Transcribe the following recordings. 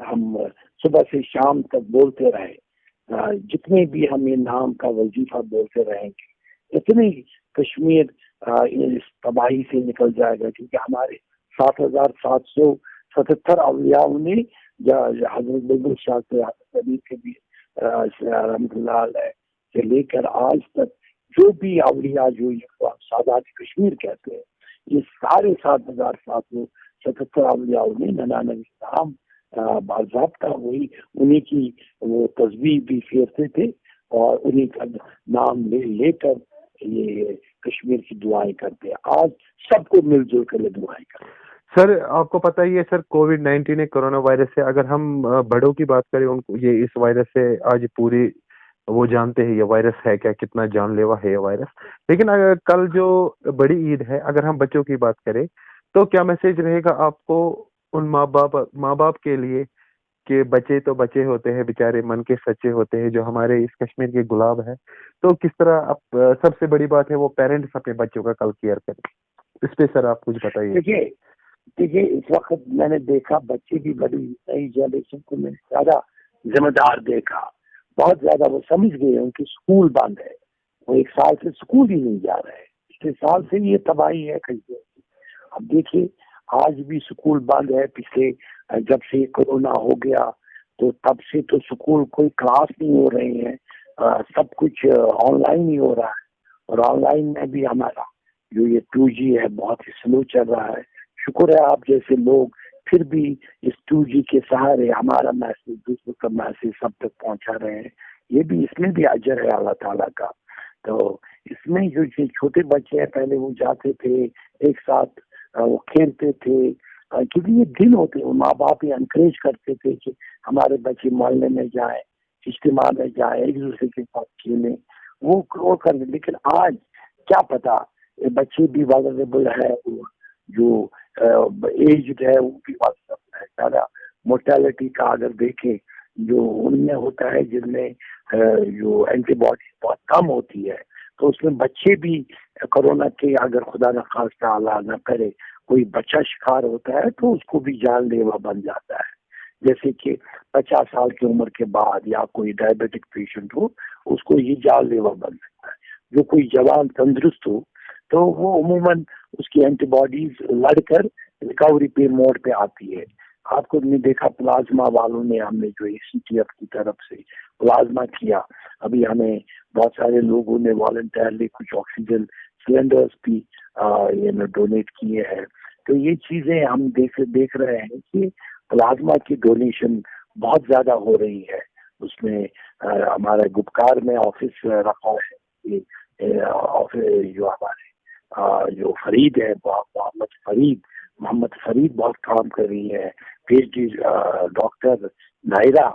ہم صبح سے شام تک بولتے رہے، جتنے بھی ہم یہ نام کا وظیفہ بولتے رہیں گے اتنی کشمیر اس تباہی سے نکل جائے گا، کیونکہ ہمارے 7,777 اولیاء نے حضرت بلبل شاہ سے حضرت کے بھی رحمۃ اللہ علیہ سے لے کر آج تک جو بھی اولیاء جو سادات کشمیر کہتے ہیں، یہ سارے 7,777 اولیاء نے 99 نام باضابطہ وہی انہیں کی وہ تسبیح بھی پھیرتے تھے اور انہیں کا نام لے کر یہ کشمیر کی دعائیں کرتے ہیں۔ آج سب کو مل جل کر دعائیں کرتے ہیں۔ سر آپ کو پتہ ہی ہے سر، کووڈ-19 کرونا وائرس سے، اگر ہم بڑوں کی بات کریں، ان کو یہ اس وائرس سے آج پوری وہ جانتے ہیں یہ وائرس ہے کیا، کتنا جان لیوا ہے یہ وائرس۔ لیکن اگر کل جو بڑی عید ہے، اگر ہم بچوں کی بات کریں تو کیا میسج رہے گا آپ کو ان ماں باپ کے لیے کہ بچے تو بچے ہوتے ہیں بیچارے، من کے سچے ہوتے ہیں جو ہمارے اس کشمیر کے گلاب ہے، تو کس طرح اب سب سے بڑی بات ہے وہ پیرنٹس اپنے بچوں کا کل کیئر کریں، اس پہ سر آپ کچھ بتائیے۔ دیکھیے اس وقت میں نے دیکھا بچے بھی بڑی نئی جنریشن کو میں زیادہ ذمہ دار دیکھا، بہت زیادہ وہ سمجھ گئے ان کی اسکول بند ہے، وہ 1 سال سے اسکول ہی نہیں جا رہے، پچھلے سال سے یہ تباہی ہے کہیں۔ اب دیکھیے آج بھی اسکول بند ہے، پچھلے جب سے کورونا ہو گیا تو تب سے تو اسکول کوئی کلاس نہیں ہو رہی ہے، سب کچھ آن لائن ہی ہو رہا ہے، اور آن لائن میں بھی ہمارا جو یہ 2G ہے بہت ہی سلو چل رہا ہے۔ شکر ہے آپ جیسے لوگ پھر بھی اس 2G کے سہارے ہمارا میسج دوسروں کا میسج سب تک پہنچا رہے ہیں، یہ بھی اس میں بھی اجر ہے اللہ تعالیٰ کا۔ تو اس میں جو چھوٹے بچے ہیں پہلے وہ جاتے تھے ایک ساتھ وہ کھیلتے تھے، کیونکہ یہ دن ہوتے ہیں، ماں باپ یہ انکریج کرتے تھے کہ ہمارے بچے محلے میں جائیں، اجتماع میں جائیں، ایک دوسرے کے ساتھ کھیلیں، وہ کرتے۔ لیکن آج کیا پتا بچے بھی والبل ہے، جو ایجڈ ہے وہ بھی والبل ہے، زیادہ موٹیلٹی کا اگر دیکھیں جو ان میں ہوتا ہے جن میں جو اینٹی باڈی بہت کم ہوتی ہے، تو اس میں بچے بھی کورونا کے اگر خدا نخواستہ اللہ نہ کرے کوئی بچہ شکار ہوتا ہے تو اس کو بھی جان لیوا بن جاتا ہے، جیسے کہ 50 سال کی عمر کے بعد یا کوئی ڈائبٹک پیشنٹ ہو اس کو یہ جان لیوا بن سکتا ہے۔ جو کوئی جوان تندرست ہو تو وہ عموماً اس کی اینٹی باڈیز لڑ کر ریکوری پہ موڈ پہ آتی ہے۔ آپ کو نے دیکھا پلازما والوں نے ہم نے جو ACTF کی طرف سے پلازما کیا، ابھی ہمیں بہت سارے لوگوں نے والنٹیرلی کچھ آکسیجن سلنڈرز بھی ڈونیٹ کیے ہیں۔ تو یہ چیزیں ہم دیکھ رہے ہیں کہ پلازما کی ڈونیشن بہت زیادہ ہو رہی ہے۔ اس میں ہمارے گپکار میں آفس رکھا ہے، جو ہمارے جو فرید ہے محمد فرید بہت کام کر رہی ہے، PhD ڈاکٹر نائرہ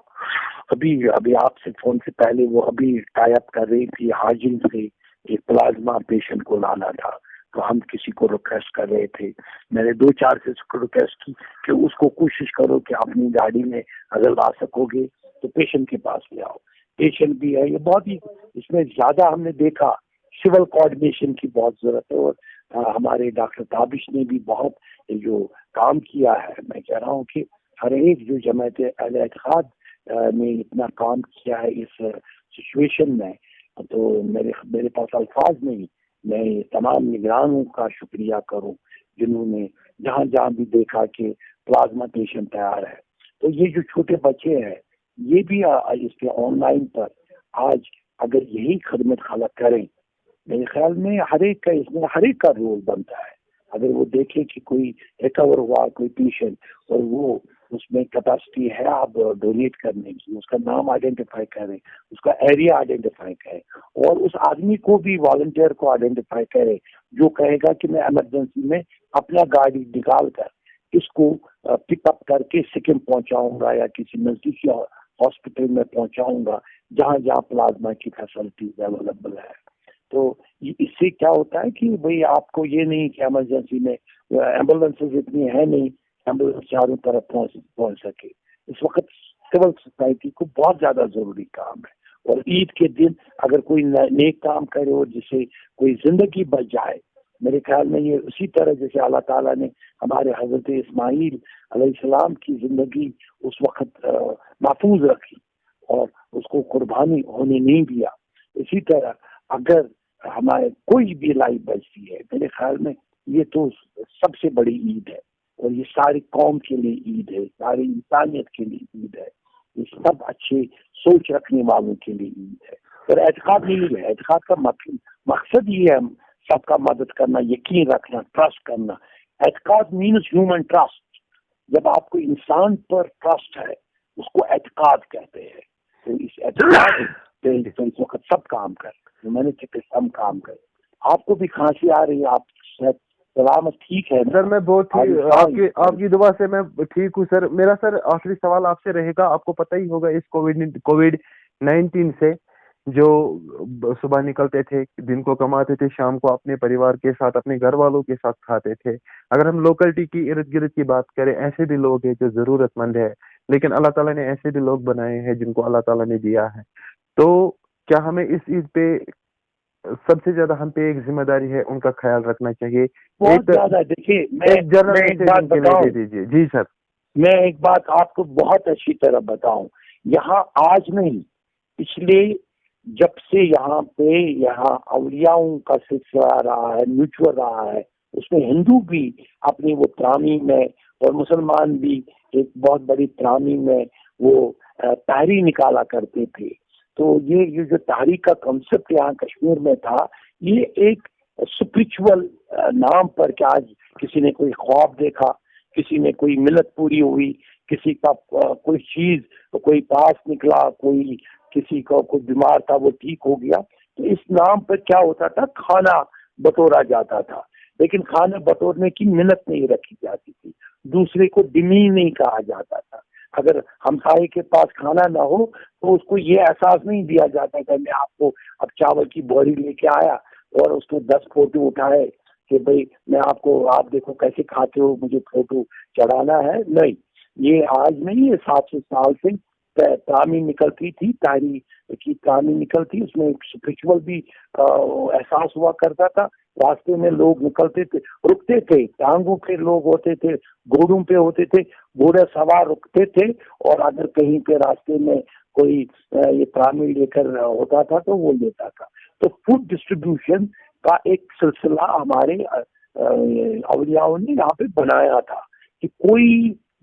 ابھی آپ سے فون سے پہلے وہ ابھی ٹائی اپ کر رہی تھی ہاجن سے، ایک پلازما پیشنٹ کو لانا تھا، تو ہم کسی کو ریکویسٹ کر رہے تھے، میں نے 2-4 سے ریکویسٹ کی کہ اس کو کوشش کرو کہ اپنی گاڑی میں اگر لا سکو گے تو پیشنٹ کے پاس لے آؤ۔ پیشنٹ بھی ہے، یہ بہت ہی اس میں زیادہ ہم نے دیکھا سول کوآرڈینیشن کی بہت ضرورت ہے، اور ہمارے ڈاکٹر تابش نے بھی بہت جو کام کیا ہے، میں کہہ رہا ہوں کہ ہر ایک جو جماعت اہل اعتقاد نے اتنا کام کیا ہے اس سچویشن میں، تو میرے پاس الفاظ نہیں، میں تمام نگرانوں کا شکریہ کروں جنہوں نے جہاں جہاں بھی دیکھا کہ پلازما پیشنٹ تیار ہے، تو یہ جو چھوٹے بچے ہیں یہ بھی اس کے آن لائن پر آج اگر یہی خدمت خلق کریں، میرے خیال میں ہر ایک کا رول بنتا ہے۔ اگر وہ دیکھے کہ کوئی ریکور ہوا کوئی پیشنٹ اور وہ اس میں کیپیسٹی ہے آپ ڈونیٹ کرنے کی، اس کا نام آئیڈینٹیفائی کریں، اس کا ایریا آئیڈینٹیفائی کریں، اور اس آدمی کو بھی والنٹیئر کو آئیڈینٹیفائی کرے جو کہے گا کہ میں ایمرجنسی میں اپنا گاڑی نکال کر اس کو پک اپ کر کے سکم پہنچاؤں گا یا کسی نزدیکی ہاسپٹل میں پہنچاؤں گا جہاں جہاں پلازما کی فیسلٹیز اویلیبل ہے۔ تو اس سے کیا ہوتا ہے کہ بھئی آپ کو یہ نہیں کہ ایمرجنسی میں ایمبولینسز اتنی ہے نہیں، ایمبولینس چاروں طرف پہنچ سکے۔ اس وقت سول سوسائٹی کو بہت زیادہ ضروری کام ہے، اور عید کے دن اگر کوئی نیک کام کرے اور جسے کوئی زندگی بچ جائے میرے خیال میں یہ اسی طرح جیسے اللہ تعالیٰ نے ہمارے حضرت اسماعیل علیہ السلام کی زندگی اس وقت محفوظ رکھی اور اس کو قربانی ہونے نہیں دیا، اسی طرح اگر ہمارے کوئی بھی لائف بچتی ہے، میرے خیال میں یہ تو سب سے بڑی عید ہے، اور یہ ساری قوم کے لیے عید ہے، ساری انسانیت کے لیے عید ہے، یہ سب اچھے سوچ رکھنے والوں کے لیے عید ہے۔ اور اعتقاد نہیں ہے، اعتقاد کا مقصد یہ ہے سب کا مدد کرنا، یقین رکھنا، ٹرسٹ کرنا۔ اعتقاد مینس ہیومن ٹرسٹ، جب آپ کو انسان پر ٹرسٹ ہے اس کو اعتقاد کہتے ہیں۔ تو اس اعتقاد پہ تو اس وقت سب کام کر، میں نے سب کام کر۔ آپ کو بھی کھانسی آ رہی ہے، آپ سلامت ٹھیک ہے سر؟ میں بہت ہی آپ کی دعا سے میں ٹھیک ہوں سر۔ میرا سر آخری سوال آپ سے رہے گا، آپ کو پتہ ہی ہوگا اس کووڈ-19 سے جو صبح نکلتے تھے، دن کو کماتے تھے، شام کو اپنے پریوار کے ساتھ اپنے گھر والوں کے ساتھ کھاتے تھے۔ اگر ہم لوکلٹی کی ارد گرد کی بات کریں، ایسے بھی لوگ ہیں جو ضرورت مند ہے، لیکن اللہ تعالیٰ نے ایسے بھی لوگ بنائے ہیں جن کو اللہ تعالیٰ نے دیا ہے۔ تو کیا ہمیں اس عید پہ سب سے زیادہ ہم پہ ایک ذمہ داری ہے، ان کا خیال رکھنا چاہیے؟ بہت زیادہ۔ دیکھیے جی سر، میں ایک بات آپ کو بہت اچھی طرح بتاؤں، یہاں آج نہیں، پچھلے جب سے یہاں اولیاؤں کا سلسلہ رہا ہے، میوچل رہا ہے، اس میں ہندو بھی اپنی وہ ترامیم میں اور مسلمان بھی ایک بہت بڑی ترامیم میں وہ تحریر نکالا کرتے تھے۔ تو یہ جو تحریک کا کنسپٹ یہاں کشمیر میں تھا، یہ ایک اسپرچول نام پر کہ آج کسی نے کوئی خواب دیکھا، کسی نے کوئی ملت پوری ہوئی، کسی کا کوئی چیز کوئی پاس نکلا، کوئی کسی کو کوئی بیمار تھا وہ ٹھیک ہو گیا، تو اس نام پر کیا ہوتا تھا، کھانا بٹورا جاتا تھا، لیکن کھانا بٹورنے کی منت نہیں رکھی جاتی تھی، دوسرے کو ڈمی نہیں کہا جاتا تھا۔ اگر ہمسائے کے پاس کھانا نہ ہو تو اس کو یہ احساس نہیں دیا جاتا کہ میں آپ کو اب چاول کی بوری لے کے آیا اور اس کو 10 فوٹو اٹھائے کہ بھئی میں آپ دیکھو کیسے کھاتے ہو، مجھے فوٹو چڑھانا ہے۔ نہیں، یہ آج نہیں، یہ 700 سال سے تعمیر نکلتی تھی، تاریخ کی تعمیر نکلتی، اس میں ایک اسپرچول بھی احساس ہوا کرتا تھا۔ راستے میں لوگ نکلتے تھے، رکتے تھے، ٹانگوں پہ لوگ ہوتے تھے، گھوڑوں پہ ہوتے تھے، گھوڑے سوار رکتے تھے، اور اگر کہیں پہ راستے میں کوئی یہ تعمیر لے کر ہوتا تھا تو وہ لیتا تھا۔ تو فوڈ ڈسٹریبیوشن کا ایک سلسلہ ہمارے اولیاء نے یہاں پہ بنایا تھا کہ کوئی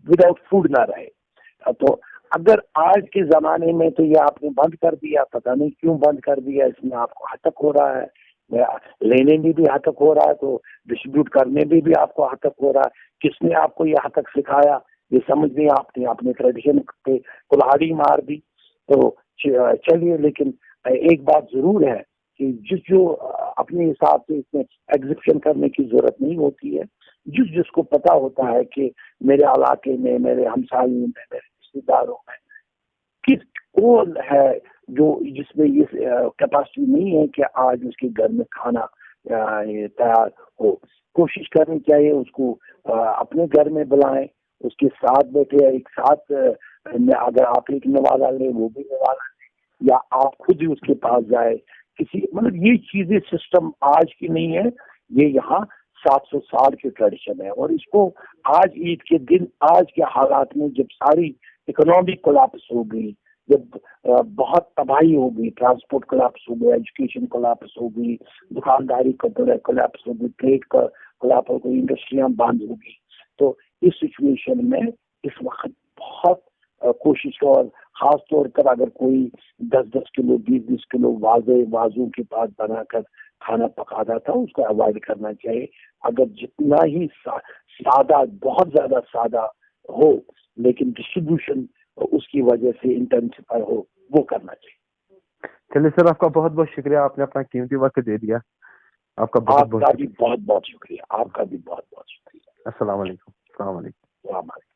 وداؤٹ فوڈ نہ رہے۔ تو اگر آج کے زمانے میں تو یہ آپ نے بند کر دیا، پتہ نہیں کیوں بند کر دیا، اس میں آپ کو ہتک ہو رہا ہے، لینے میں بھی ہتک ہو رہا ہے، تو ڈسٹریبیوٹ کرنے میں بھی آپ کو ہتک ہو رہا ہے۔ کس نے آپ کو یہ ہتک سکھایا، یہ سمجھ نہیں، آپ نے اپنے ٹریڈیشن پہ کلہاڑی مار دی۔ تو چلیے، لیکن ایک بات ضرور ہے کہ جو اپنے حساب سے اس میں ایگزیبشن کرنے کی ضرورت نہیں ہوتی ہے، جس کو پتا ہوتا ہے کہ میرے علاقے میں، میرے ہمسایوں میں، میرے رشتے داروں میں کس کون ہے جس میں یہ کیپیسٹی نہیں ہے کہ آج اس کے گھر میں کھانا تیار ہو، کوشش کرنی چاہیے اس کو اپنے گھر میں بلائیں، اس کے ساتھ بیٹھے، ایک ساتھ اگر آپ ایک نوالا لیں وہ بھی نوالا لیں، یا آپ خود ہی اس کے پاس جائے کسی، مطلب یہ چیزیں سسٹم آج کی نہیں ہے، یہ یہاں 700 سال کی ٹریڈیشن ہے۔ اور اس کو آج عید کے دن، آج کے حالات میں جب ساری اکنامی کولاپس ہو گئی، جب بہت تباہی ہو گئی، ٹرانسپورٹ کولاپس ہو گیا، ایجوکیشن کولاپس ہو گئی، دکانداری کا کولاپس ہو گئی، ٹریڈ کا کولاپس ہو گئی، انڈسٹریاں بند ہو گئی، تو اس سچویشن میں اس وقت بہت کوشش، اور خاص طور پر اگر کوئی 10-10 کلو 20-20 کلو وازوں کے پاس بنا کر کھانا پکاتا تھا، اس کو اوائڈ کرنا چاہیے۔ اگر جتنا ہی سادہ، بہت زیادہ سادہ ہو، لیکن ڈسٹریبیوشن اس کی وجہ سے انٹینسفائی ہو، وہ کرنا چاہیے۔ چلیے سر، آپ کا بہت بہت شکریہ، آپ نے اپنا قیمتی وقت دے دیا، آپ کا بھی بہت بہت شکریہ، آپ کا بھی بہت بہت شکریہ۔ السلام علیکم۔ السلام علیکم۔